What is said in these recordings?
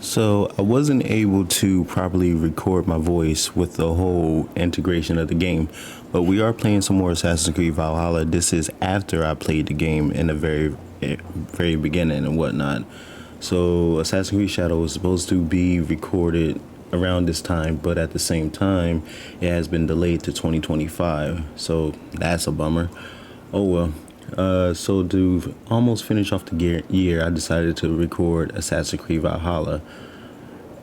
So I wasn't able to properly record my voice with the whole integration of the game, but we are playing some more Assassin's Creed Valhalla. This is after I played the game in the very beginning and whatnot. So Assassin's Creed Shadow was supposed to be recorded around this time, but at the same time, it has been delayed to 2025. So that's a bummer. Oh well. So to almost finish off the year, I decided to record Assassin's Creed Valhalla.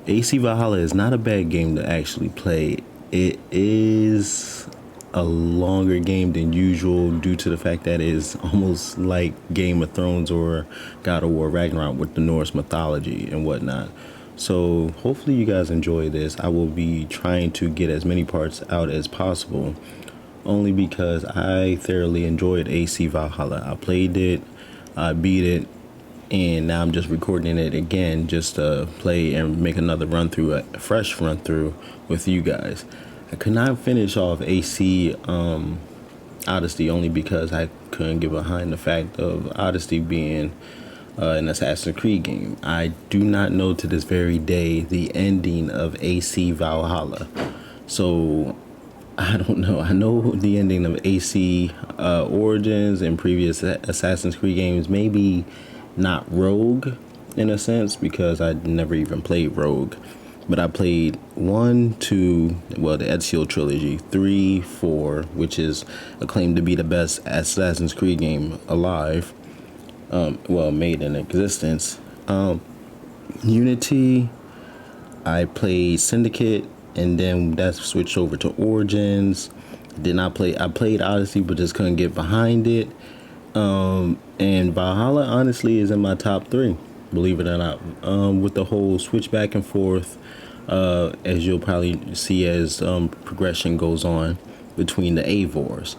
AC Valhalla is not a bad game to actually play. It is a longer game than usual due to the fact that it is almost like Game of Thrones or God of War Ragnarok with the Norse mythology and whatnot. So hopefully you guys enjoy this. I will be trying to get as many parts out as possible, only because I thoroughly enjoyed AC Valhalla. I played it, I beat it, and now I'm just recording it again just to play and make another run through, a fresh run through with you guys. I could not finish off AC Odyssey only because I couldn't get behind the fact of Odyssey being an Assassin's Creed game. I do not know to this very day the ending of AC Valhalla. So I don't know. I know the ending of AC Origins and previous Assassin's Creed games. Maybe not Rogue in a sense because I never even played Rogue. But I played 1, 2, well, the Ezio trilogy, 3, 4, which is acclaimed to be the best Assassin's Creed game alive. Made in existence. Unity, I played Syndicate, and then that switched over to Origins. I played Odyssey, but just couldn't get behind it. And Valhalla honestly is in my top 3, believe it or not. With the whole switch back and forth, as you'll probably see as progression goes on between the Eivors.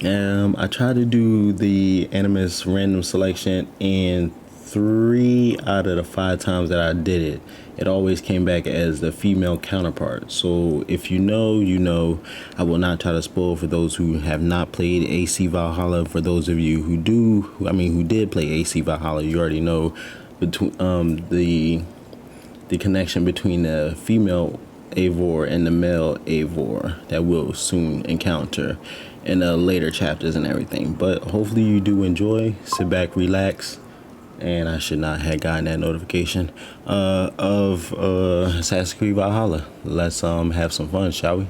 I tried to do the Animus random selection, and 3 out of the 5 times that I did it, it always came back as the female counterpart. So if you know, you know. I will not try to spoil for those who have not played AC Valhalla. For those of you who who did play AC Valhalla, you already know between the connection between the female Eivor and the male Eivor that we'll soon encounter in the later chapters and everything. But hopefully you do enjoy. Sit back, relax. And I should not have gotten that notification of Assassin's Creed Valhalla. Let's have some fun, shall we?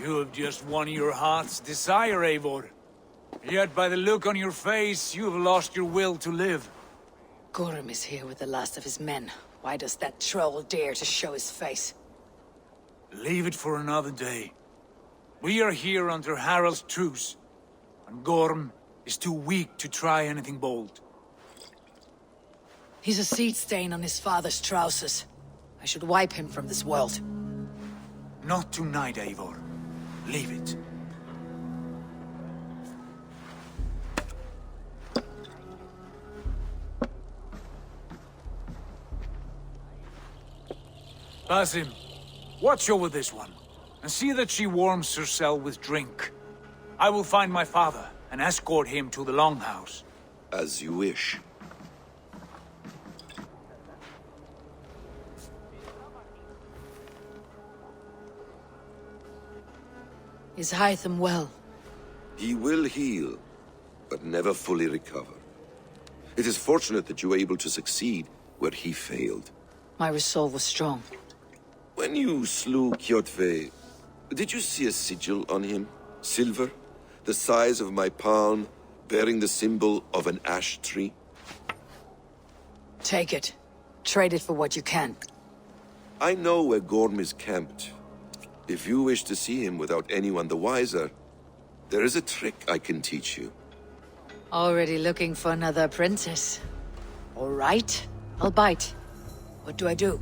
You have just won your heart's desire, Eivor. Yet by the look on your face, you have lost your will to live. Gorm is here with the last of his men. Why does that troll dare to show his face? Leave it for another day. We are here under Harald's truce, and Gorm is too weak to try anything bold. He's a seed stain on his father's trousers. I should wipe him from this world. Not tonight, Eivor. Leave it. Basim, watch over this one, and see that she warms herself with drink. I will find my father and escort him to the Longhouse. As you wish. Is Hytham well? He will heal, but never fully recover. It is fortunate that you were able to succeed where he failed. My resolve was strong. When you slew Kjotve, did you see a sigil on him? Silver? The size of my palm, bearing the symbol of an ash tree? Take it. Trade it for what you can. I know where Gorm is camped. If you wish to see him without anyone the wiser, there is a trick I can teach you. Already looking for another apprentice. All right, I'll bite. What do I do?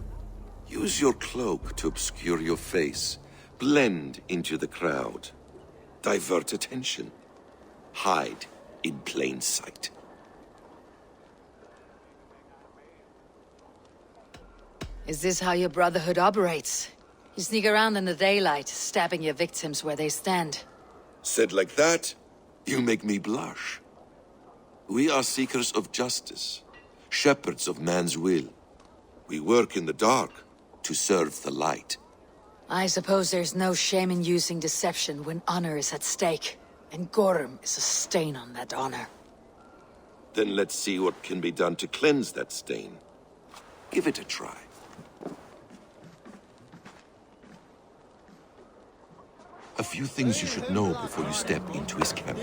Use your cloak to obscure your face. Blend into the crowd. Divert attention. Hide in plain sight. Is this how your Brotherhood operates? You sneak around in the daylight, stabbing your victims where they stand. Said like that, You make me blush. We are seekers of justice, shepherds of man's will. We work in the dark to serve the light. I suppose there's no shame in using deception when honor is at stake. And Gorm is a stain on that honor. Then let's see what can be done to cleanse that stain. Give it a try. A few things you should know before you step into his camp.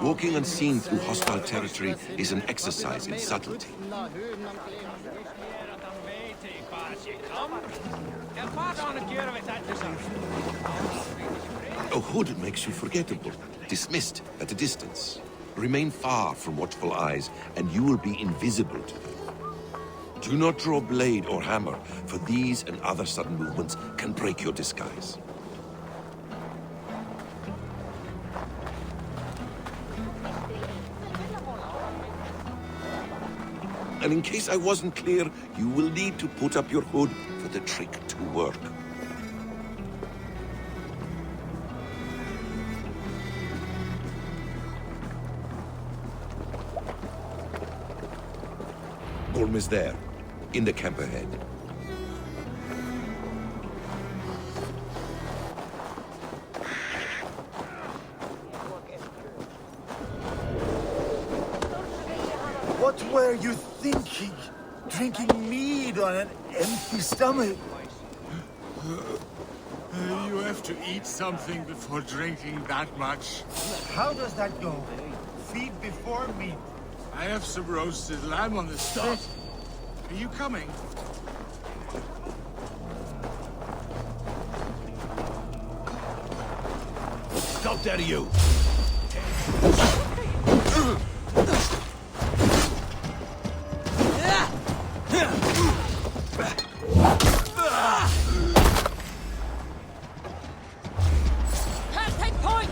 Walking unseen through hostile territory is an exercise in subtlety. A hood makes you forgettable, dismissed at a distance. Remain far from watchful eyes, and you will be invisible to them. Do not draw blade or hammer, for these and other sudden movements can break your disguise. And in case I wasn't clear, you will need to put up your hood for the trick to work. Gorm is there, in the camp ahead. What were you thinking? Drinking mead on an empty stomach? You have to eat something before drinking that much. How does that go? Feed before meat. I have some roasted lamb on the spit. Are you coming? Stop there, you! Take point!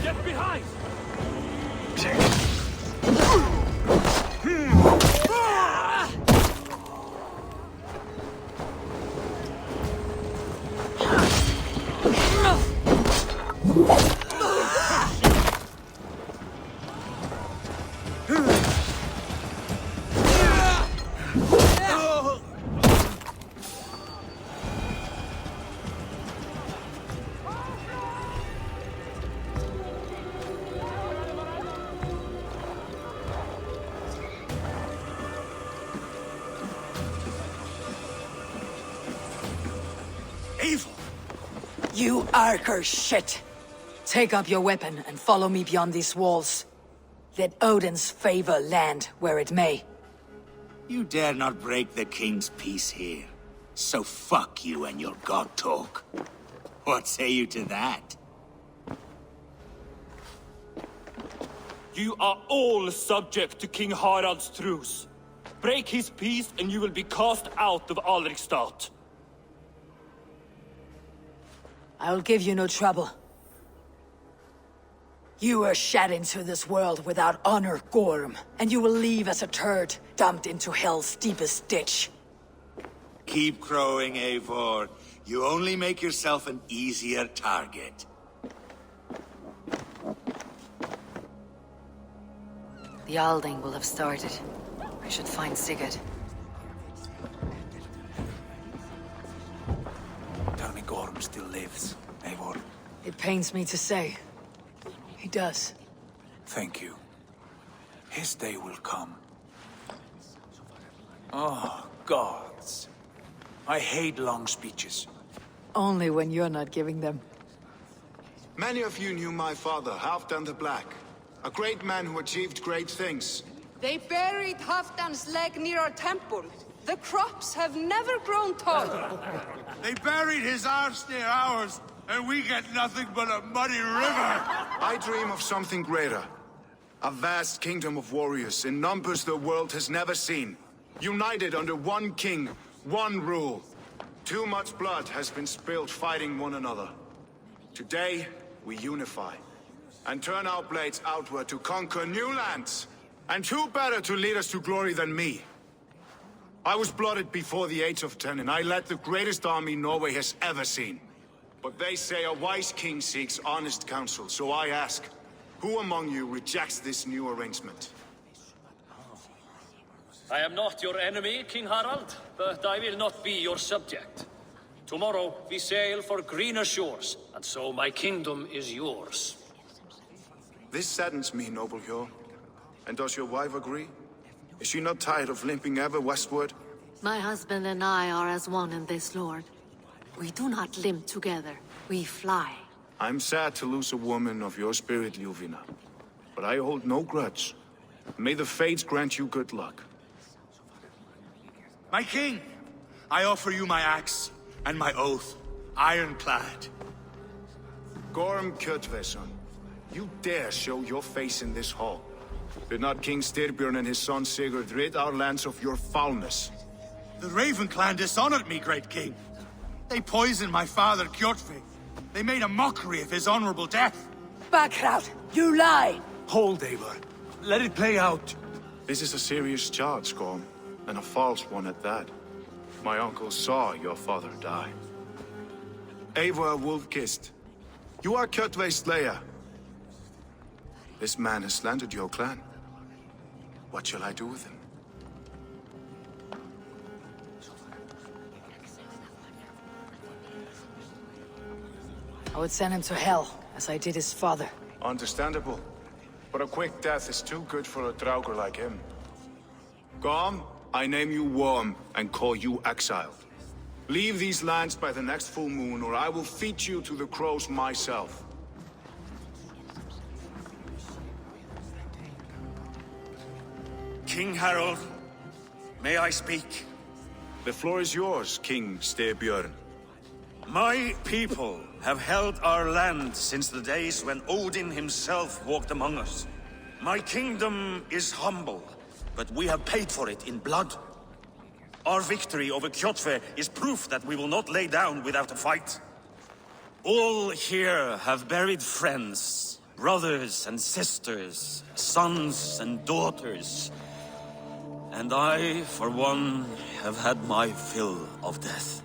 Get behind! Evil! You Arker shit! Take up your weapon and follow me beyond these walls. Let Odin's favor land where it may. You dare not break the king's peace here. So fuck you and your god talk. What say you to that? You are all subject to King Harald's truce. Break his peace and you will be cast out of Alrikstad. I will give you no trouble. You were shed into this world without honor, Gorm, and you will leave as a turd, dumped into hell's deepest ditch. Keep crowing, Eivor. You only make yourself an easier target. The Alding will have started. I should find Sigurd. Tell me Gorm still lives, Eivor. It pains me to say. He does. Thank you. His day will come. Oh, gods. I hate long speeches. Only when you're not giving them. Many of you knew my father, Halfdan the Black. A great man who achieved great things. They buried Halfdan's leg near our temple. The crops have never grown taller. They buried his arse near ours, and we get nothing but a muddy river. I dream of something greater. A vast kingdom of warriors in numbers the world has never seen. United under one king, one rule. Too much blood has been spilled fighting one another. Today, we unify. and turn our blades outward to conquer new lands. And who better to lead us to glory than me? I was blooded before the age of 10, and I led the greatest army Norway has ever seen. But they say a wise king seeks honest counsel, so I ask, who among you rejects this new arrangement? I am not your enemy, King Harald, but I will not be your subject. Tomorrow we sail for greener shores, and so my kingdom is yours. This saddens me, noble Hjor. And does your wife agree? Is she not tired of limping ever westward? My husband and I are as one in this, Lord. We do not limp together, we fly. I'm sad to lose a woman of your spirit, Ljuvina. But I hold no grudge. May the fates grant you good luck. My king, I offer you my axe and my oath, ironclad. Gorm Kjotveson, you dare show your face in this hall. Did not King Styrbjörn and his son Sigurd rid our lands of your foulness? The Raven clan dishonored me, great king. They poisoned my father, Kjotve. They made a mockery of his honorable death. Backrout, you lie! Hold, Eivor. Let it play out. This is a serious charge, Gorm, and a false one at that. My uncle saw your father die. Eivor Wolf-Kissed, you are Kjotve's slayer. This man has slandered your clan. What shall I do with him? I would send him to hell, as I did his father. Understandable. But a quick death is too good for a Draugr like him. Gorm, I name you Worm and call you exiled. Leave these lands by the next full moon, or I will feed you to the crows myself. King Harald, may I speak? The floor is yours, King Styrbjörn. My people have held our land since the days when Odin himself walked among us. My kingdom is humble, but we have paid for it in blood. Our victory over Kjotve is proof that we will not lay down without a fight. All here have buried friends, brothers and sisters, sons and daughters. And I, for one, have had my fill of death.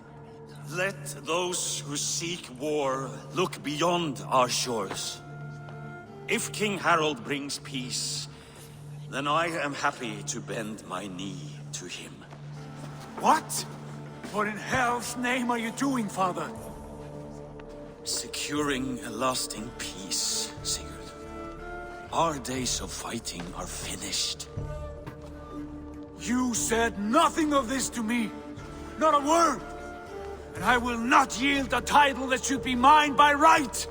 Let those who seek war look beyond our shores. If King Harald brings peace, then I am happy to bend my knee to him. What? What in hell's name are you doing, father? Securing a lasting peace, Sigurd. Our days of fighting are finished. You said nothing of this to me. Not a word. And I will not yield a title that should be mine by right.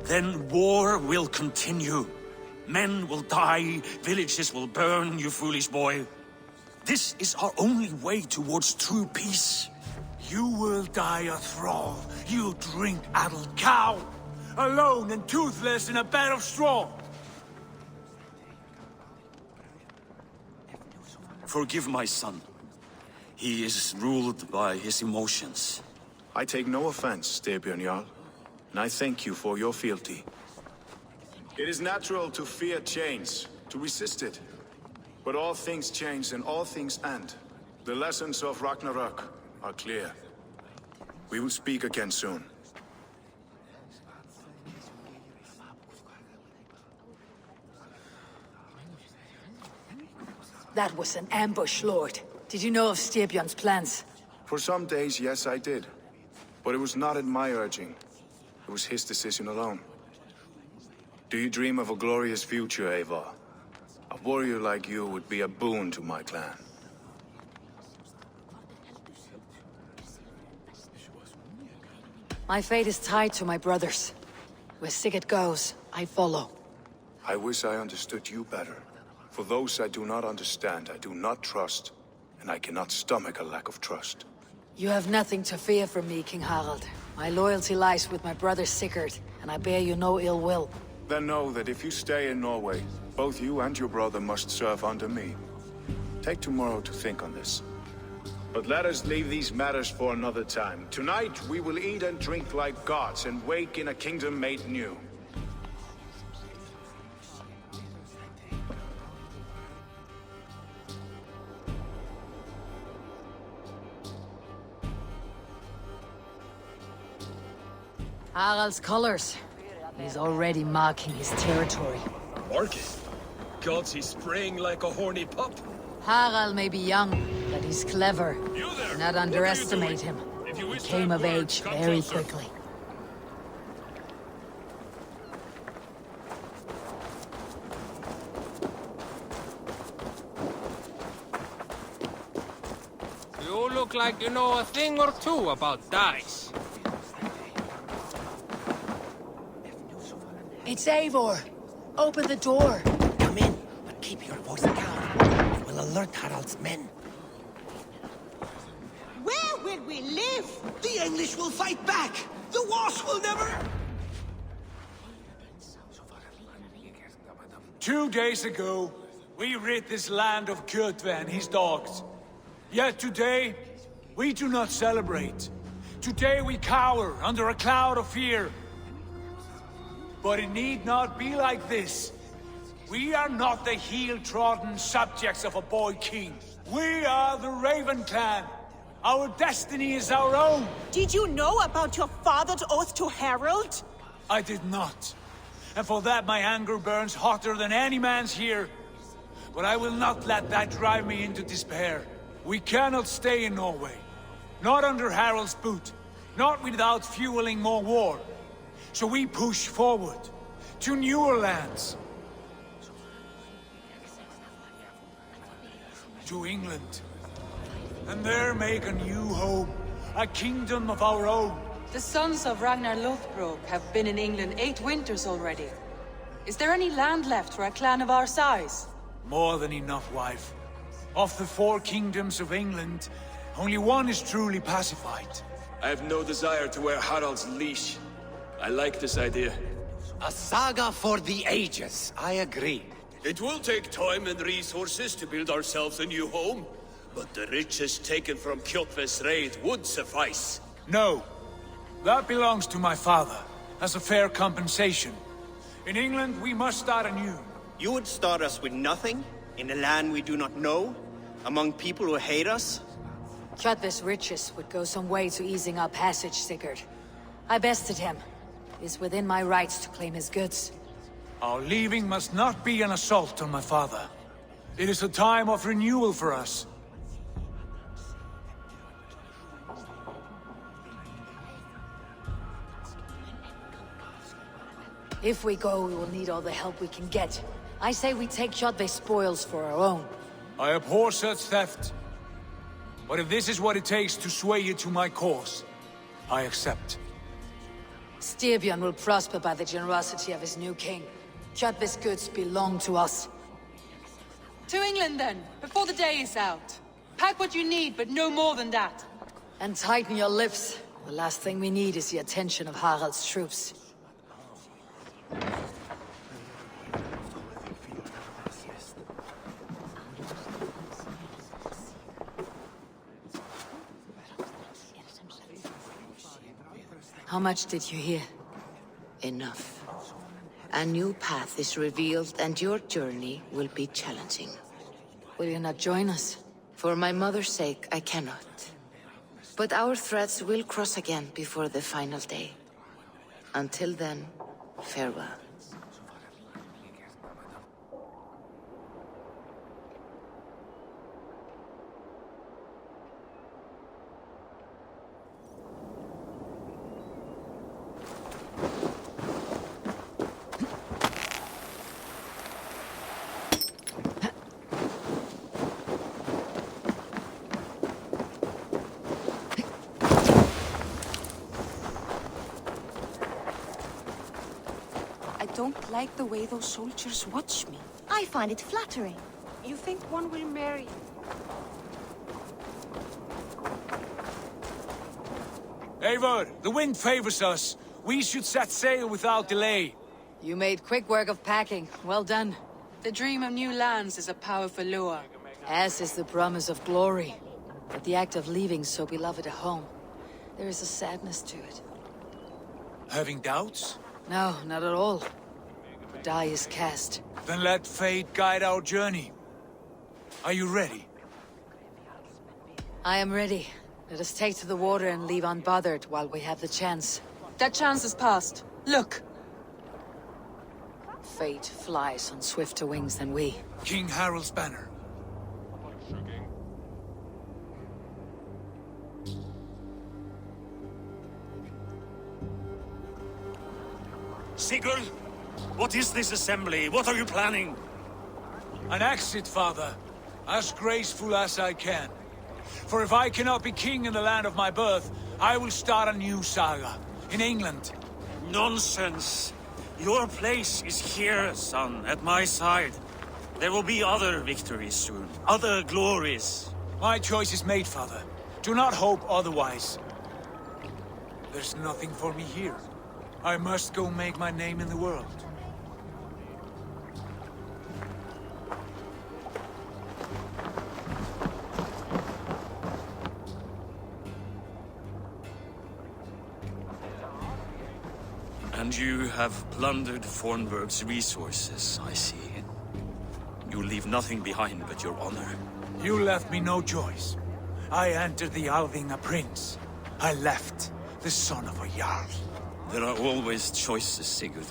Then war will continue. Men will die, villages will burn, you foolish boy. This is our only way towards true peace. You will die a thrall. You'll drink addled cow. Alone and toothless in a bed of straw. Forgive my son. He is ruled by his emotions. I take no offense, Styrbjörn Jarl, and I thank you for your fealty. It is natural to fear change, to resist it. But all things change and all things end. The lessons of Ragnarök are clear. We will speak again soon. That was an ambush, Lord. Did you know of Styrbjörn's plans? For some days, yes, I did. But it was not at my urging. It was his decision alone. Do you dream of a glorious future, Eivor? A warrior like you would be a boon to my clan. My fate is tied to my brothers. Where Sigurd goes, I follow. I wish I understood you better. For those I do not understand, I do not trust, and I cannot stomach a lack of trust. You have nothing to fear from me, King Harald. My loyalty lies with my brother Sigurd, and I bear you no ill will. Then know that if you stay in Norway, both you and your brother must serve under me. Take tomorrow to think on this. But let us leave these matters for another time. Tonight, we will eat and drink like gods and wake in a kingdom made new. Harald's colors. He's already marking his territory. Marking? Gods, he's spraying like a horny pup. Harald may be young, but he's clever. You there! Do not underestimate him. He came of age very quickly. You look like you know a thing or two about dice. It's Eivor. Open the door. Come in, but keep your voice down. It will alert Harald's men. Where will we live? The English will fight back! The wars will never... 2 days ago, we rid this land of Kjotve and his dogs. Yet today, we do not celebrate. Today we cower under a cloud of fear. But it need not be like this. We are not the heel-trodden subjects of a boy king. We are the Raven clan. Our destiny is our own. Did you know about your father's oath to Harald? I did not. And for that my anger burns hotter than any man's here. But I will not let that drive me into despair. We cannot stay in Norway. Not under Harald's boot. Not without fueling more war. So we push forward to newer lands. To England. And there make a new home. A kingdom of our own. The sons of Ragnar Lothbrok have been in England 8 winters already. Is there any land left for a clan of our size? More than enough, wife. Of the 4 kingdoms of England, only one is truly pacified. I have no desire to wear Harald's leash. I like this idea. A saga for the ages, I agree. It will take time and resources to build ourselves a new home, but the riches taken from Kjotve's raid would suffice. No. That belongs to my father, as a fair compensation. In England, we must start anew. You would start us with nothing? In a land we do not know? Among people who hate us? Kjotve's riches would go some way to easing our passage, Sigurd. I bested him. It is within my rights to claim his goods. Our leaving must not be an assault on my father. It is a time of renewal for us. If we go, we will need all the help we can get. I say we take Kjotve's spoils for our own. I abhor such theft. But if this is what it takes to sway you to my cause, I accept. Styrbjörn will prosper by the generosity of his new king. Kjotve's goods belong to us. To England then, before the day is out. Pack what you need, but no more than that. And tighten your lips. The last thing we need is the attention of Harald's troops. How much did you hear? Enough. A new path is revealed and your journey will be challenging. Will you not join us? For my mother's sake, I cannot. But our threads will cross again before the final day. Until then, farewell. I don't like the way those soldiers watch me. I find it flattering. You think one will marry? Eivor, the wind favors us. We should set sail without delay. You made quick work of packing. Well done. The dream of new lands is a powerful lure. As is the promise of glory. But the act of leaving so beloved a home, there is a sadness to it. Having doubts? No, not at all. The die is cast. Then let fate guide our journey. Are you ready? I am ready. Let us take to the water and leave unbothered while we have the chance. That chance is past. Look! Fate flies on swifter wings than we. King Harald's banner. Sigurd, what is this assembly? What are you planning? An exit, father. As graceful as I can. For if I cannot be king in the land of my birth, I will start a new saga. In England. Nonsense. Your place is here, son, at my side. There will be other victories soon. Other glories. My choice is made, father. Do not hope otherwise. There's nothing for me here. I must go make my name in the world. And you have plundered Fornburg's resources, I see. You leave nothing behind but your honor. You left me no choice. I entered the Alving a prince. I left the son of a Jarl. There are always choices, Sigurd.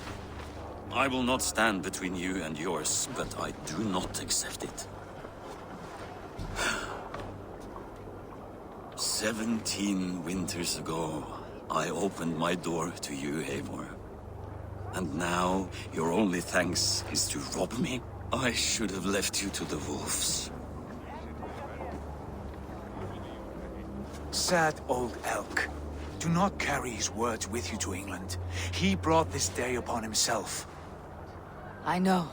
I will not stand between you and yours, but I do not accept it. 17 winters ago, I opened my door to you, Eivor. And now, your only thanks is to rob me? I should have left you to the wolves. Sad old elk. Do not carry his words with you to England. He brought this day upon himself. I know.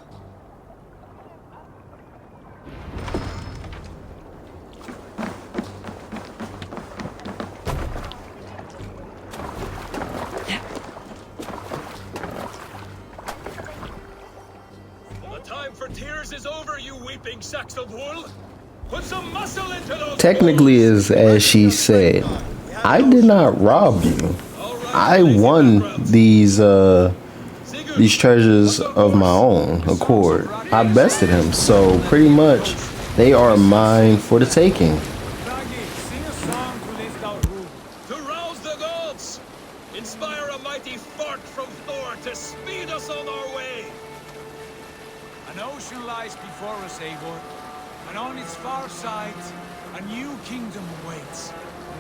The time for tears is over, you weeping sacks of wool. Put some muscle into those. Technically, is as she said, I did not rob you. I won these treasures of my own accord. I bested him, so pretty much they are mine for the taking. To rouse the gods! Inspire a mighty fart from Thor to speed us on our way! An ocean lies before us, Eivor. And on its far side, a new kingdom awaits.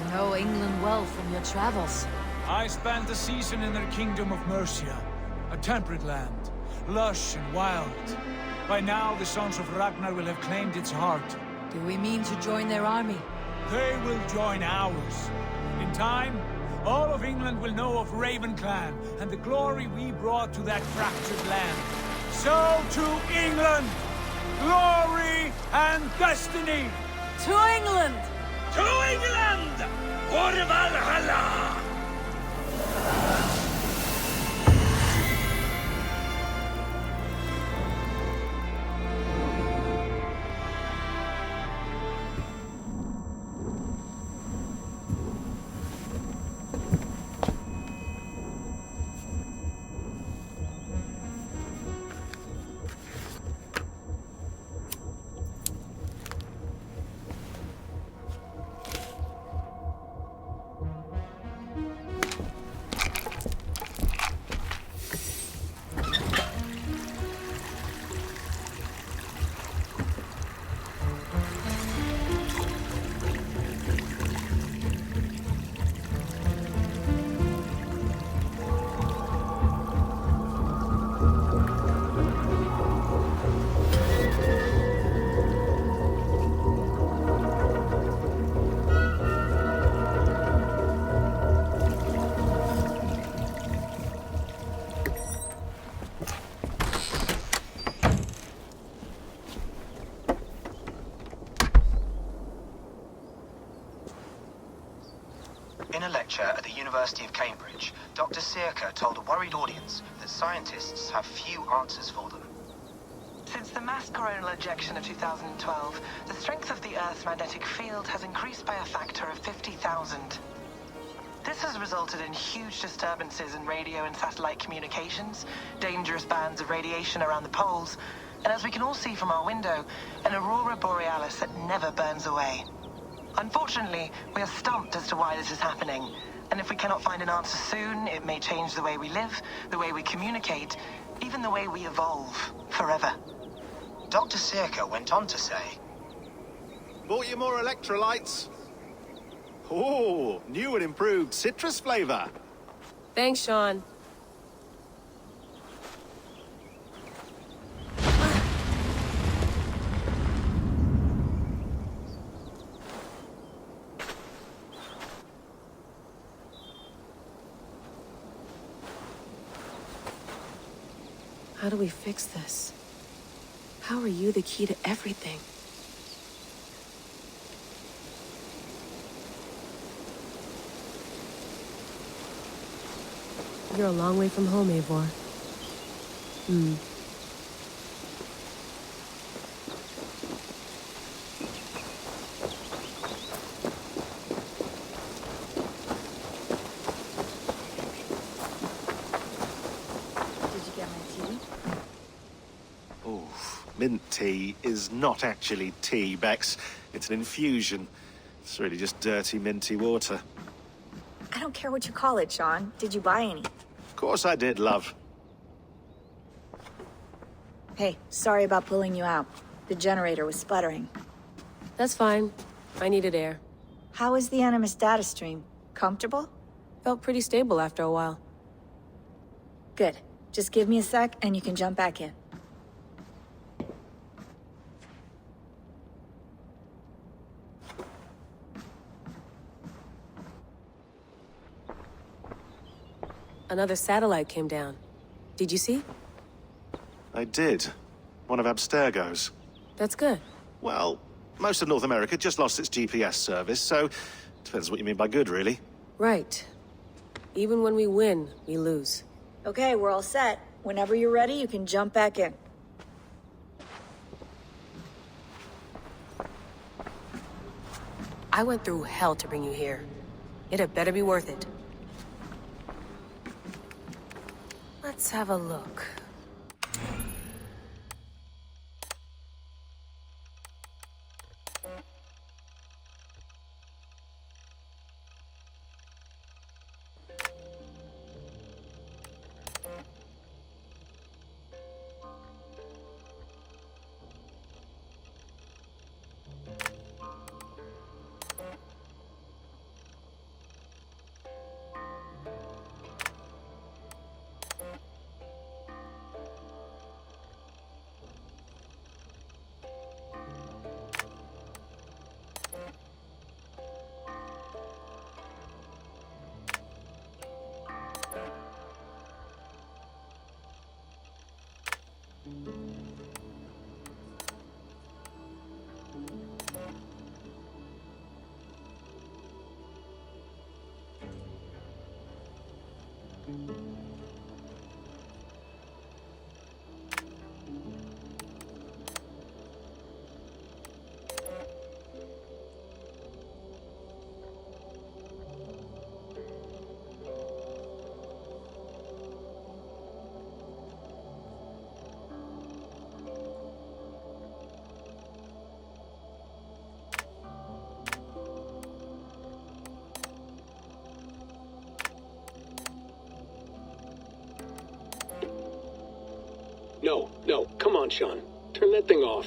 You know England well from your travels. I spent a season in their kingdom of Mercia, a temperate land, lush and wild. By now, the sons of Ragnar will have claimed its heart. Do we mean to join their army? They will join ours. In time, all of England will know of Raven Clan and the glory we brought to that fractured land. So to England! Glory and destiny! To England! To England! For Valhalla! In a lecture at the University of Cambridge, Dr. Sirka told a worried audience that scientists have few answers for them. Since the mass coronal ejection of 2012, the strength of the Earth's magnetic field has increased by a factor of 50,000. This has resulted in huge disturbances in radio and satellite communications, dangerous bands of radiation around the poles, and as we can all see from our window, an aurora borealis that never burns away. Unfortunately, we are stumped as to why this is happening, And if we cannot find an answer soon, it may change the way we live, the way we communicate, even the way we evolve forever. Dr. Circa went on to say, Bought you more electrolytes? Oh, new and improved citrus flavor. Thanks, Sean. How do we fix this? How are you the key to everything? You're a long way from home, Eivor. Did you get my tea? Oh, mint tea is not actually tea, Bex. It's an infusion. It's really just dirty, minty water. I don't care what you call it, Sean. Did you buy any? Of course I did, love. Hey, sorry about pulling you out. The generator was sputtering. That's fine. I needed air. How is the Animus data stream? Comfortable? Felt pretty stable after a while. Good. Just give me a sec and you can jump back in. Another satellite came down. Did you see? I did. One of Abstergo's. That's good. Well, most of North America just lost its GPS service, so depends what you mean by good, really. Right. Even when we win, we lose. Okay, we're all set. Whenever you're ready, you can jump back in. I went through hell to bring you here. It had better be worth it. Let's have a look. No, come on, Sean. Turn that thing off.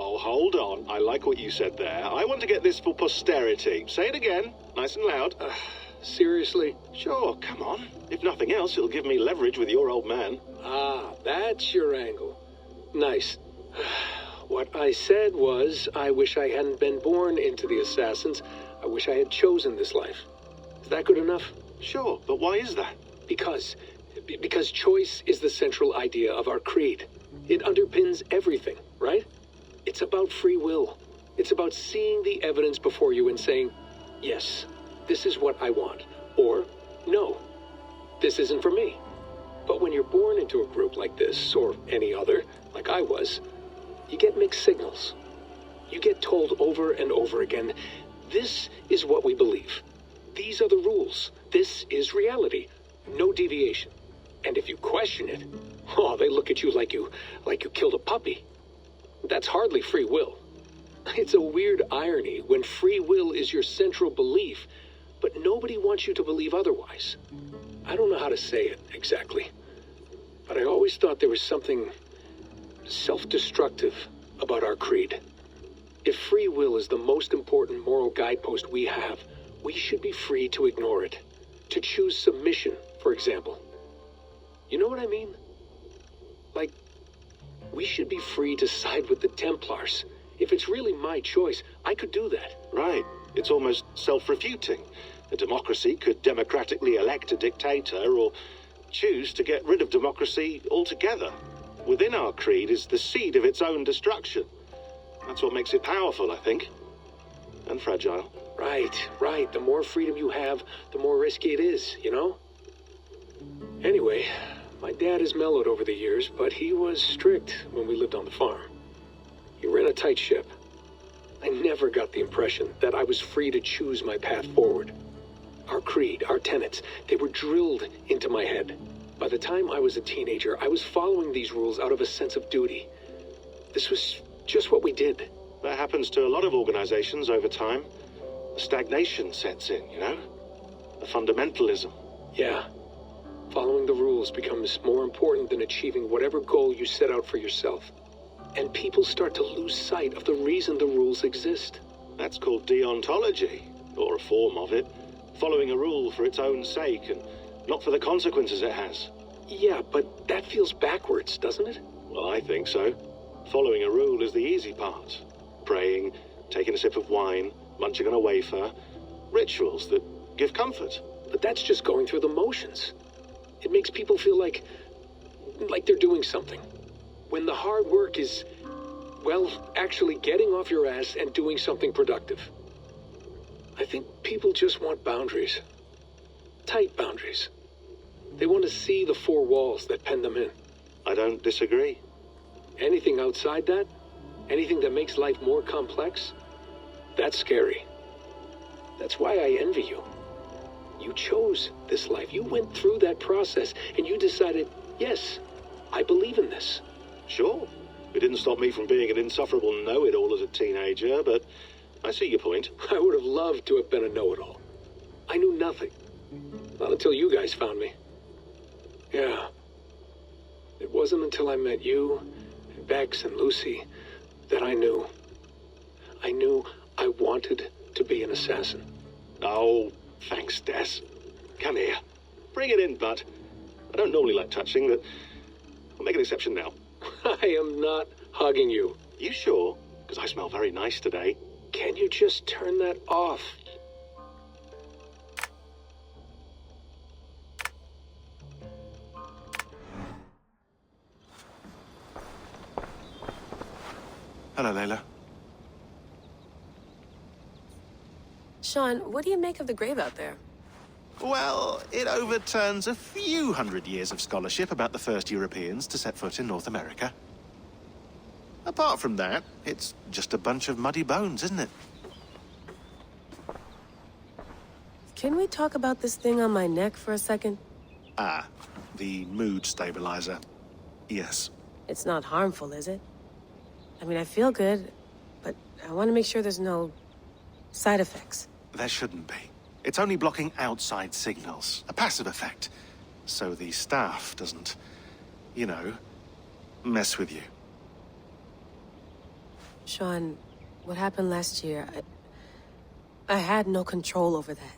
Oh, hold on. I like what you said there. I want to get this for posterity. Say it again, nice and loud. Seriously? Sure, come on. If nothing else, it'll give me leverage with your old man. Ah, that's your angle. Nice. What I said was, I wish I hadn't been born into the Assassins. I wish I had chosen this life. Is that good enough? Sure, but why is that? Because choice is the central idea of our creed. It underpins everything, right? It's about free will. It's about seeing the evidence before you and saying, yes, this is what I want. Or, no, this isn't for me. But when you're born into a group like this, or any other, like I was, you get mixed signals. You get told over and over again, this is what we believe. These are the rules. This is reality. No deviation. And if you question it, oh, they look at you like you killed a puppy. That's hardly free will. It's a weird irony when free will is your central belief, but nobody wants you to believe otherwise. I don't know how to say it exactly, but I always thought there was something self-destructive about our creed. If free will is the most important moral guidepost we have, we should be free to ignore it. To choose submission, for example. You know what I mean? Like, we should be free to side with the Templars. If it's really my choice, I could do that. Right. It's almost self-refuting. A democracy could democratically elect a dictator or choose to get rid of democracy altogether. Within our creed is the seed of its own destruction. That's what makes it powerful, I think. And fragile. Right. The more freedom you have, the more risky it is, you know? Anyway, my dad has mellowed over the years, but he was strict when we lived on the farm. He ran a tight ship. I never got the impression that I was free to choose my path forward. Our creed, our tenets, they were drilled into my head. By the time I was a teenager, I was following these rules out of a sense of duty. This was just what we did. That happens to a lot of organizations over time. The stagnation sets in, you know? The fundamentalism. Yeah. Following the rules becomes more important than achieving whatever goal you set out for yourself. And people start to lose sight of the reason the rules exist. That's called deontology, or a form of it. Following a rule for its own sake, and not for the consequences it has. Yeah, but that feels backwards, doesn't it? Well, I think so. Following a rule is the easy part. Praying, taking a sip of wine, munching on a wafer. Rituals that give comfort. But that's just going through the motions. It makes people feel like they're doing something. When the hard work is, well, actually getting off your ass and doing something productive. I think people just want boundaries. Tight boundaries. They want to see the four walls that pen them in. I don't disagree. Anything outside that, anything that makes life more complex, that's scary. That's why I envy you. You chose this life. You went through that process, and you decided, yes, I believe in this. Sure. It didn't stop me from being an insufferable know-it-all as a teenager, but I see your point. I would have loved to have been a know-it-all. I knew nothing. Not until you guys found me. Yeah. It wasn't until I met you, and Bex and Lucy, that I knew. I knew I wanted to be an assassin. Oh, thanks, Des. Come here. Bring it in, bud. I don't normally like touching, but I'll make an exception now. I am not hugging you. You sure? Because I smell very nice today. Can you just turn that off? Hello, Layla. Sean, what do you make of the grave out there? Well, it overturns a few hundred years of scholarship about the first Europeans to set foot in North America. Apart from that, it's just a bunch of muddy bones, isn't it? Can we talk about this thing on my neck for a second? Ah, the mood stabilizer. Yes. It's not harmful, is it? I mean, I feel good, but I want to make sure there's no side effects. There shouldn't be. It's only blocking outside signals, a passive effect. So the staff doesn't, you know, mess with you. Sean, what happened last year, I had no control over that.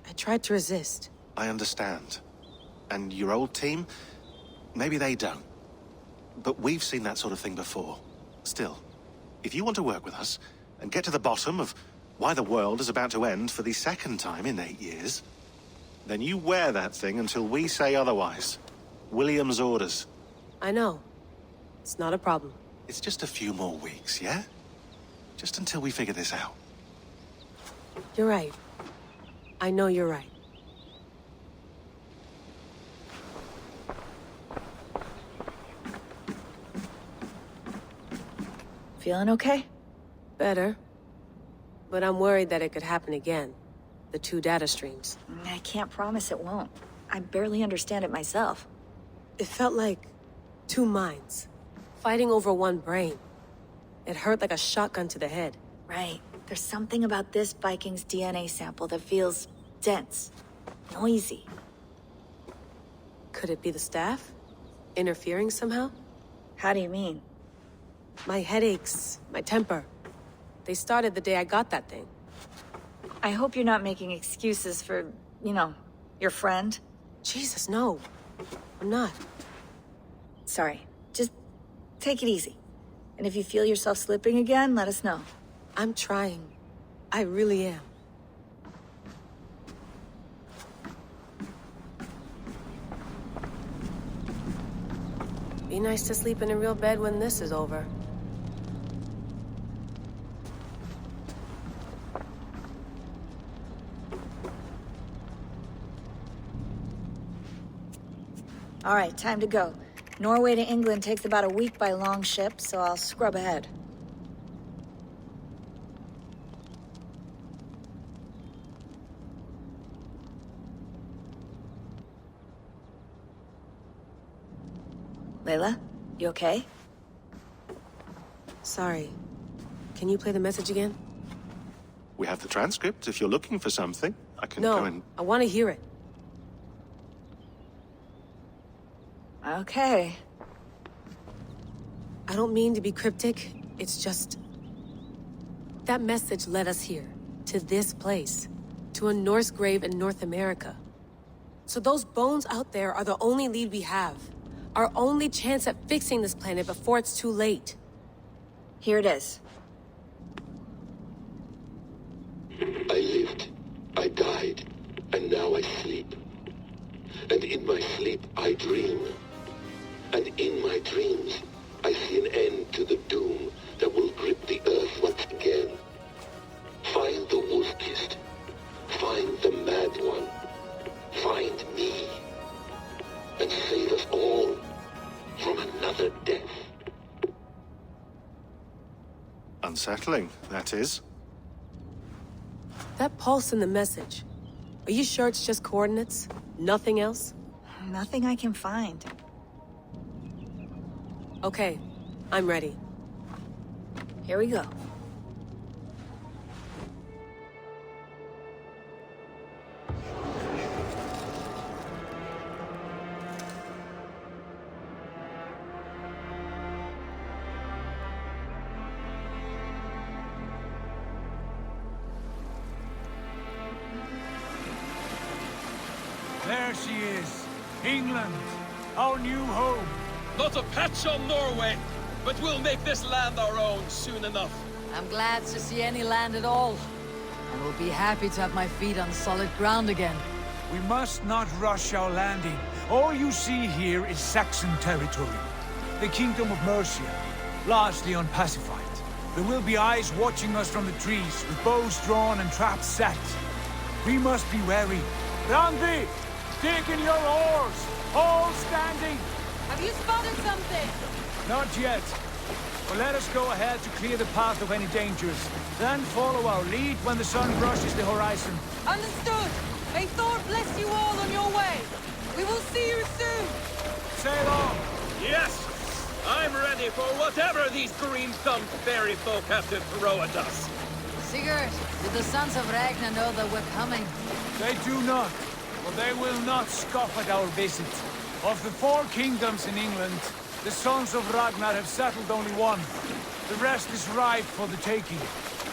I tried to resist. I understand. And your old team, maybe they don't. But we've seen that sort of thing before. Still, if you want to work with us and get to the bottom of why the world is about to end for the second time in 8 years, then you wear that thing until we say otherwise. William's orders. I know. It's not a problem. It's just a few more weeks, yeah? Just until we figure this out. You're right. I know you're right. Feeling okay? Better. But I'm worried that it could happen again. The two data streams. I can't promise it won't. I barely understand it myself. It felt like two minds, fighting over one brain. It hurt like a shotgun to the head. Right. There's something about this Viking's DNA sample that feels dense, noisy. Could it be the staff? Interfering somehow? How do you mean? My headaches, my temper. They started the day I got that thing. I hope you're not making excuses for, you know, your friend. Jesus, no. I'm not. Sorry. Just take it easy. And if you feel yourself slipping again, let us know. I'm trying. I really am. Be nice to sleep in a real bed when this is over. All right, time to go. Norway to England takes about a week by long ship, so I'll scrub ahead. Layla, you okay? Sorry. Can you play the message again? We have the transcript. If you're looking for something, I can No, go and... I want to hear it. Okay. I don't mean to be cryptic. It's just... that message led us here. To this place. To a Norse grave in North America. So those bones out there are the only lead we have. Our only chance at fixing this planet before it's too late. Here it is. I lived, I died, and now I sleep. And in my sleep I dream. And in my dreams, I see an end to the doom that will grip the earth once again. Find the wolf-kissed. Find the mad one. Find me. And save us all from another death. Unsettling, that is. That pulse in the message. Are you sure it's just coordinates? Nothing else? Nothing I can find. Okay, I'm ready. Here we go. There she is. England, our new home. Not a patch on Norway, but we'll make this land our own soon enough. I'm glad to see any land at all. I will be happy to have my feet on solid ground again. We must not rush our landing. All you see here is Saxon territory. The Kingdom of Mercia, largely unpacified. There will be eyes watching us from the trees, with bows drawn and traps set. We must be wary. Randi! Dig in your oars! All standing! Have you spotted something? Not yet. But let us go ahead to clear the path of any dangers. Then follow our lead when the sun brushes the horizon. Understood. May Thor bless you all on your way. We will see you soon. Sail on. Yes! I'm ready for whatever these green-thumbed fairy folk have to throw at us. Sigurd, did the sons of Ragnar know that we're coming? They do not. But they will not scoff at our visit. Of the 4 kingdoms in England, the sons of Ragnar have settled only one. The rest is ripe for the taking.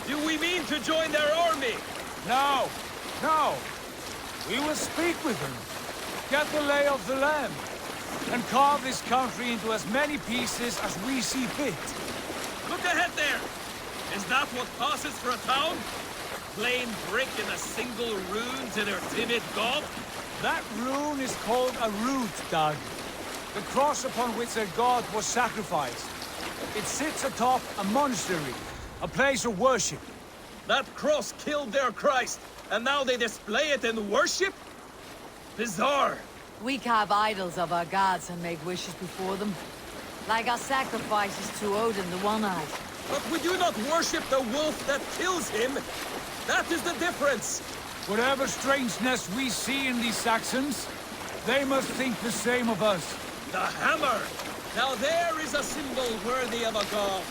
Do we mean to join their army? No. No. We will speak with them. Get the lay of the land. And carve this country into as many pieces as we see fit. Look ahead there! Is that what passes for a town? Plain brick in a single rune to their timid god? That rune is called a root, Doug. The cross upon which their god was sacrificed. It sits atop a monastery, a place of worship. That cross killed their Christ, and now they display it in worship? Bizarre. We carve idols of our gods and make wishes before them. Like our sacrifices to Odin, the One-Eyed. But we do not worship the wolf that kills him. That is the difference. Whatever strangeness we see in these Saxons, they must think the same of us. The hammer! Now there is a symbol worthy of a god.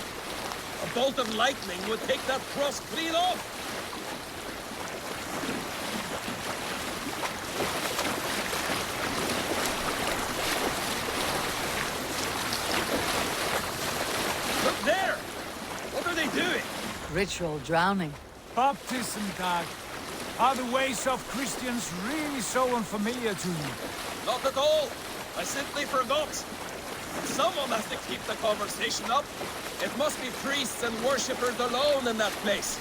A bolt of lightning would take that cross clean off! Look there! What are they doing? Ritual drowning. Baptism, Dag. Are the ways of Christians really so unfamiliar to you? Not at all. I simply forgot. Someone has to keep the conversation up. It must be priests and worshippers alone in that place.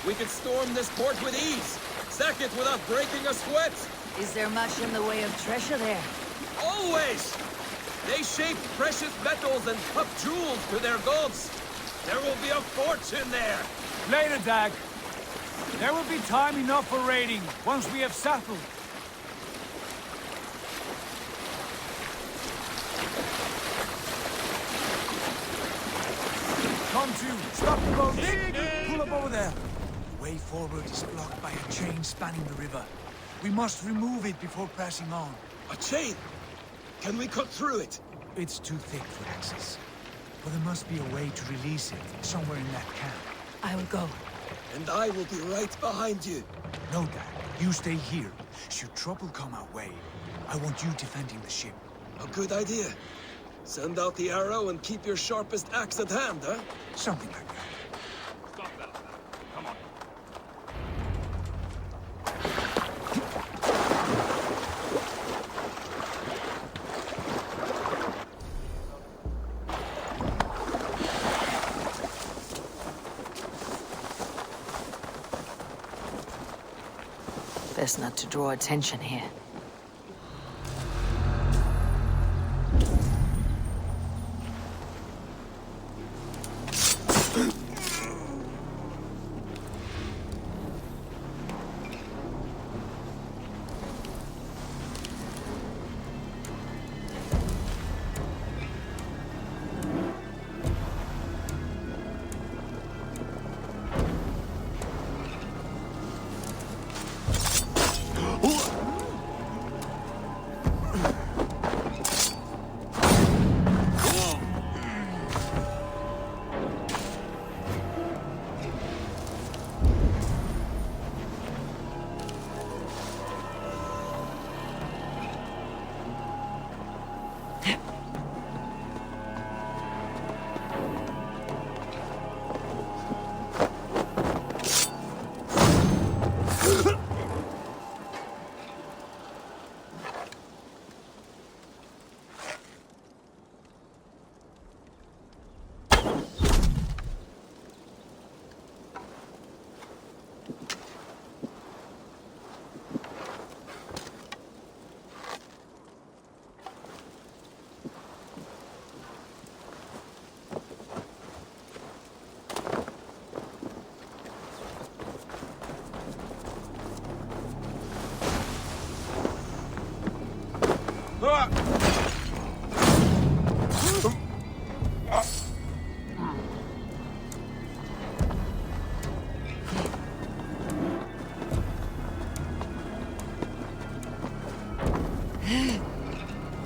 We could storm this port with ease. Sack it without breaking a sweat. Is there much in the way of treasure there? Always! They shape precious metals and cut jewels to their gods. There will be a fortune there. Later, Dag. There will be time enough for raiding, once we have settled. Come to, stop the boat. Pull up over there. The way forward is blocked by a chain spanning the river. We must remove it before pressing on. A chain? Can we cut through it? It's too thick for access. But there must be a way to release it, somewhere in that camp. I will go. And I will be right behind you. No, Dad. You stay here. Should trouble come our way, I want you defending the ship. A good idea. Send out the arrow and keep your sharpest axe at hand, huh? Something like that. Stop that. Come on. Best not to draw attention here.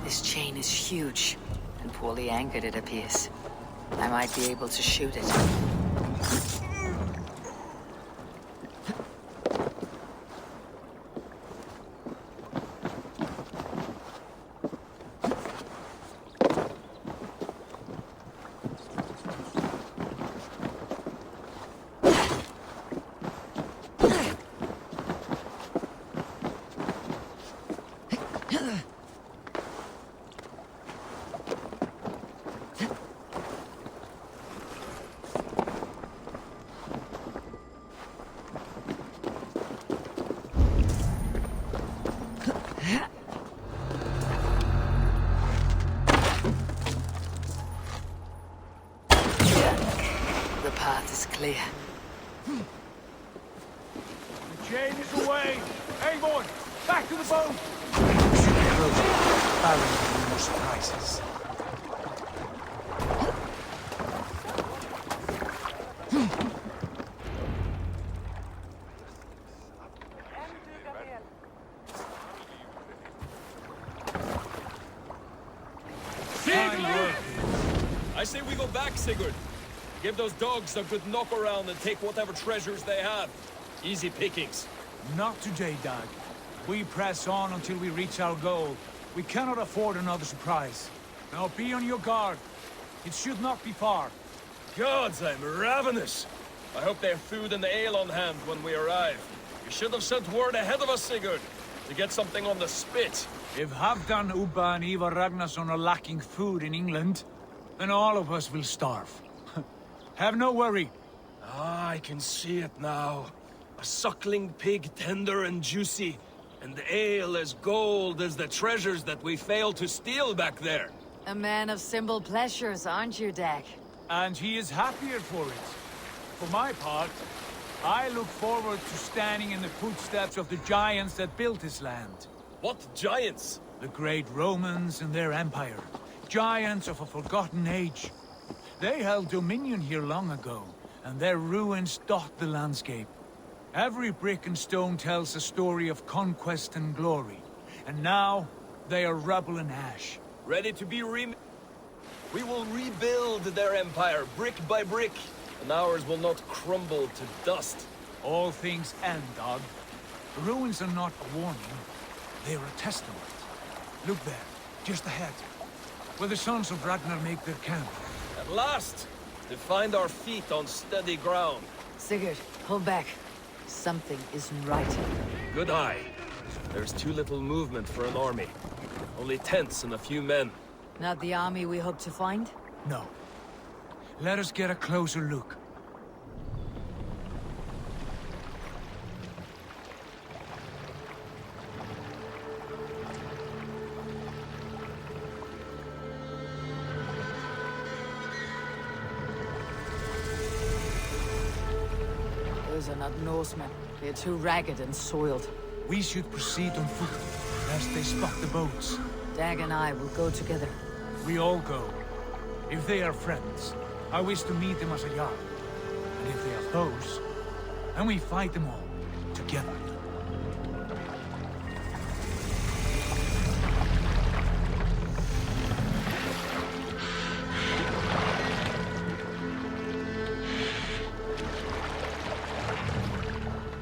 This chain is huge, and poorly anchored it appears. I might be able to shoot it. The path is clear. The chain is away. Hey, boy, back to the boat. Barry, more surprises. I say we go back, Sigurd. Give those dogs a good knock around and take whatever treasures they have. Easy pickings. Not today, Dag. We press on until we reach our goal. We cannot afford another surprise. Now be on your guard. It should not be far. Gods, I'm ravenous. I hope they have food and ale on hand when we arrive. You should have sent word ahead of us, Sigurd, to get something on the spit. If Halfdan, Ubba and Ivar Ragnarsson are lacking food in England, then all of us will starve. Have no worry. Ah, I can see it now. A suckling pig, tender and juicy, and ale as gold as the treasures that we failed to steal back there. A man of simple pleasures, aren't you, Dag? And he is happier for it. For my part, I look forward to standing in the footsteps of the giants that built this land. What giants? The great Romans and their empire. Giants of a forgotten age. They held dominion here long ago, and their ruins dot the landscape. Every brick and stone tells a story of conquest and glory. And now, they are rubble and ash. Ready to be We will rebuild their empire, brick by brick, and ours will not crumble to dust. All things end, Dog. The ruins are not a warning. They are a testament. Look there, just ahead, where the sons of Ragnar make their camp. At last! To find our feet on steady ground. Sigurd, hold back. Something isn't right. Good eye. There's too little movement for an army. Only tents and a few men. Not the army we hope to find? No. Let us get a closer look. Those are not Norsemen. They're too ragged and soiled. We should proceed on foot, lest they spot the boats. Dag and I will go together. We all go. If they are friends, I wish to meet them as a Jarl. And if they are foes, then we fight them all, together.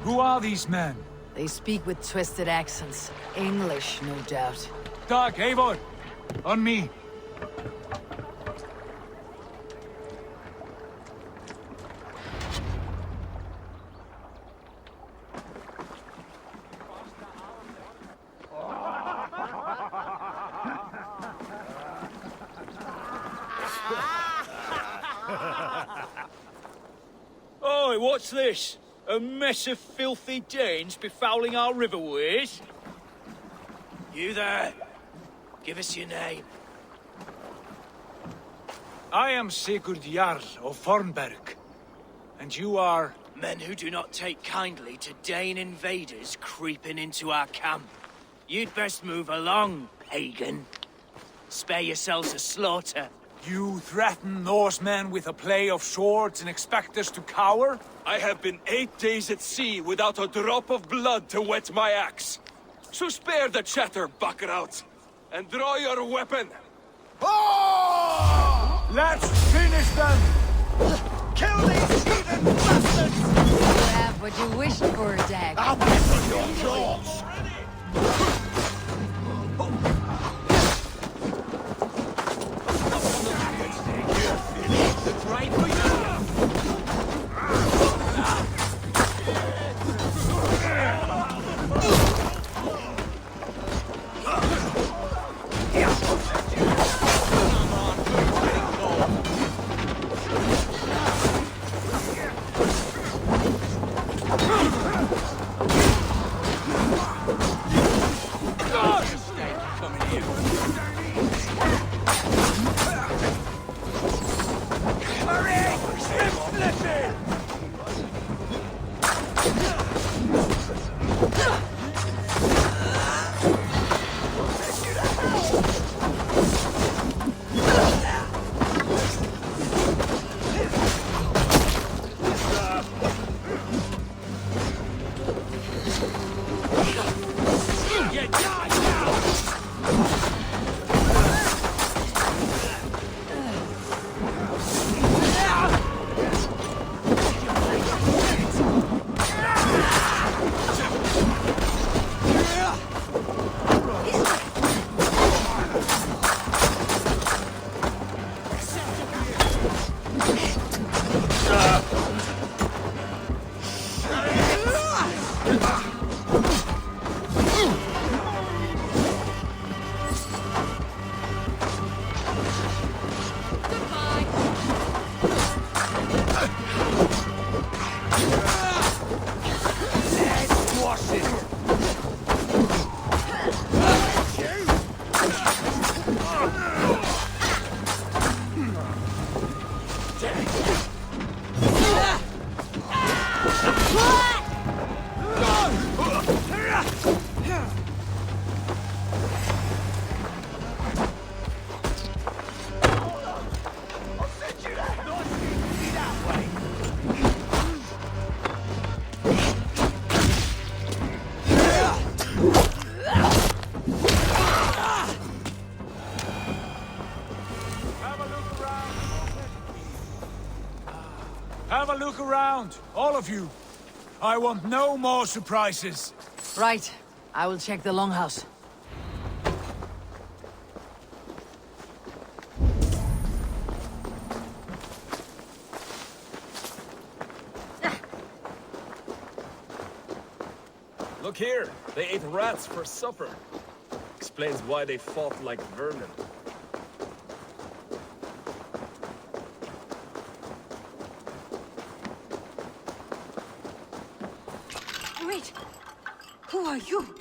Who are these men? They speak with twisted accents. English, no doubt. Dag, Eivor! On me! Oi, what's this? A mess of filthy Danes befouling our riverways? You there! Give us your name. I am Sigurd Jarl of Fornberg. And you are... Men who do not take kindly to Dane invaders creeping into our camp. You'd best move along, pagan. Spare yourselves a slaughter. You threaten Norsemen with a play of swords and expect us to cower? I have been 8 days at sea without a drop of blood to wet my axe. So spare the chatter, Buckerout, and draw your weapon. Oh! Let's finish them! Kill these heathen bastards! You have what you wished for, Dag. I'll wait for your jaws! It's right for you! Have a look around, all of you. I want no more surprises. Right. I will check the longhouse. Look here, they ate rats for supper. Explains why they fought like vermin. Wait. Who are you?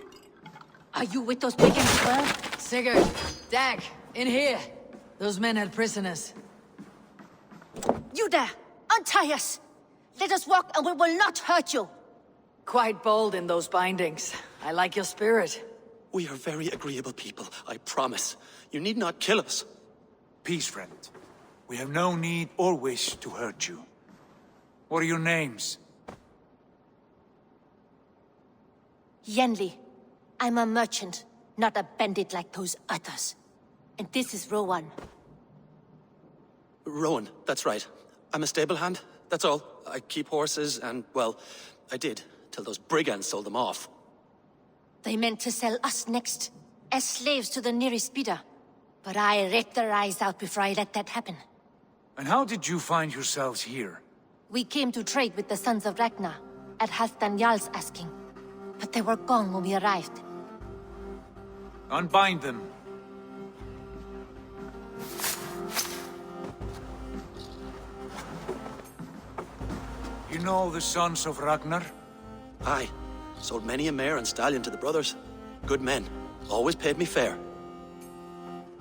Are you with those brigands as well? Sigurd, Dag, in here. Those men had prisoners. You there! Untie us! Let us walk and we will not hurt you! Quite bold in those bindings. I like your spirit. We are very agreeable people, I promise. You need not kill us. Peace, friend. We have no need or wish to hurt you. What are your names? Yenli. I'm a merchant, not a bandit like those others. And this is Rowan. Rowan, that's right. I'm a stable hand, that's all. I keep horses and, well, I did, till those brigands sold them off. They meant to sell us next, as slaves to the nearest bidder. But I ripped their eyes out before I let that happen. And how did you find yourselves here? We came to trade with the Sons of Ragnar, at Halfdan Jarl's asking. But they were gone when we arrived. Unbind them. You know the Sons of Ragnar? Aye. Sold many a mare and stallion to the brothers. Good men. Always paid me fair.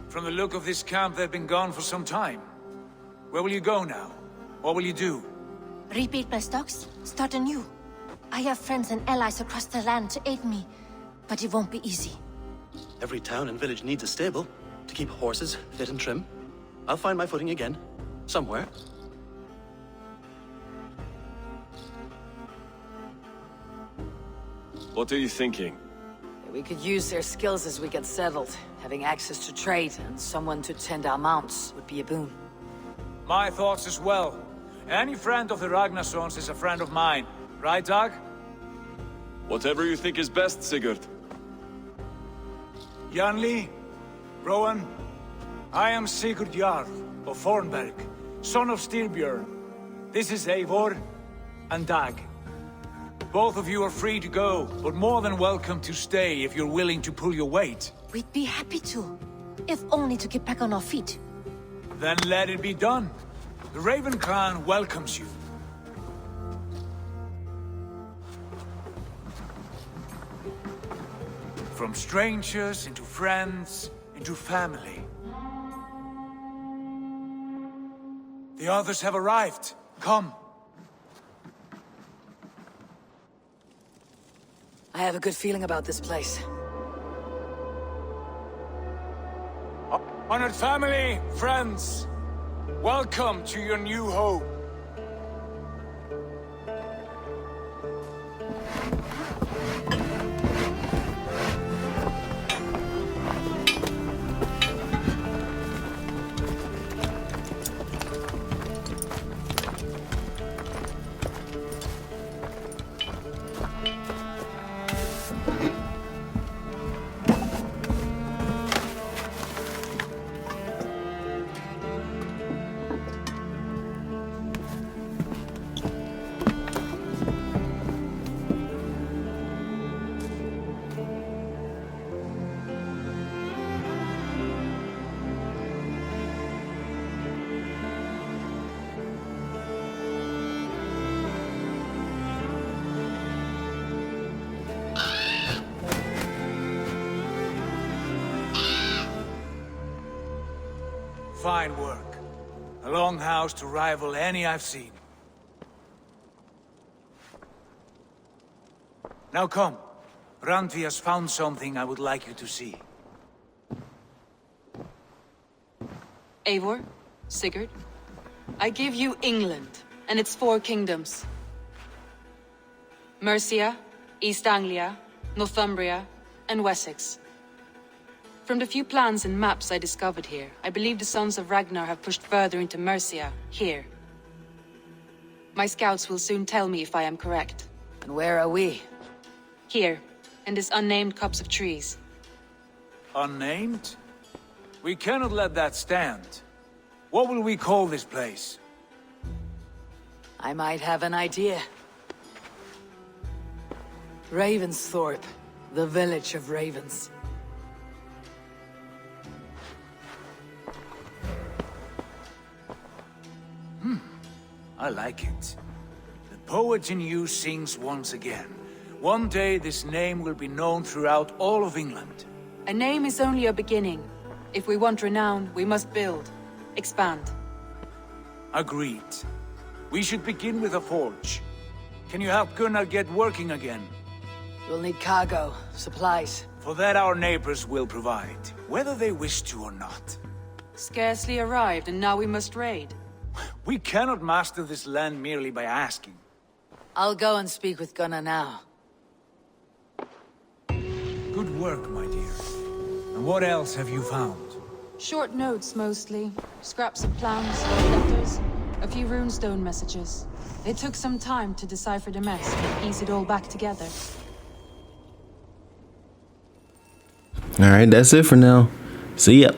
From the look of this camp, they've been gone for some time. Where will you go now? What will you do? Rebuild my stocks, start anew. I have friends and allies across the land to aid me, but it won't be easy. Every town and village needs a stable to keep horses fit and trim. I'll find my footing again. Somewhere. What are you thinking? We could use their skills as we get settled. Having access to trade and someone to tend our mounts would be a boon. My thoughts as well. Any friend of the Ragnarsons is a friend of mine. Right, Dag? Whatever you think is best, Sigurd. Janli, Rowan, I am Sigurd Jarl of Fornberg, son of Styrbjörn. This is Eivor and Dag. Both of you are free to go, but more than welcome to stay if you're willing to pull your weight. We'd be happy to, if only to get back on our feet. Then let it be done. The Raven clan welcomes you. From strangers into friends, into family. The others have arrived. Come. I have a good feeling about this place. Honored family, friends, welcome to your new home. Fine work. A longhouse to rival any I've seen. Now come. Randvi has found something I would like you to see. Eivor, Sigurd, I give you England and its 4 kingdoms. Mercia, East Anglia, Northumbria, and Wessex. From the few plans and maps I discovered here, I believe the Sons of Ragnar have pushed further into Mercia, here. My scouts will soon tell me if I am correct. And where are we? Here, in this unnamed copse of trees. Unnamed? We cannot let that stand. What will we call this place? I might have an idea. Ravensthorpe, the village of ravens. I like it. The poet in you sings once again. One day this name will be known throughout all of England. A name is only a beginning. If we want renown, we must build. Expand. Agreed. We should begin with a forge. Can you help Gunnar get working again? We'll need cargo, supplies. For that our neighbors will provide, whether they wish to or not. Scarcely arrived, and now we must raid. We cannot master this land merely by asking. I'll go and speak with Gunnar now. Good work, my dear. And what else have you found? Short notes, mostly. Scraps of plans, letters, a few runestone messages. It took some time to decipher the mess and piece it all back together. All right, that's it for now. See ya.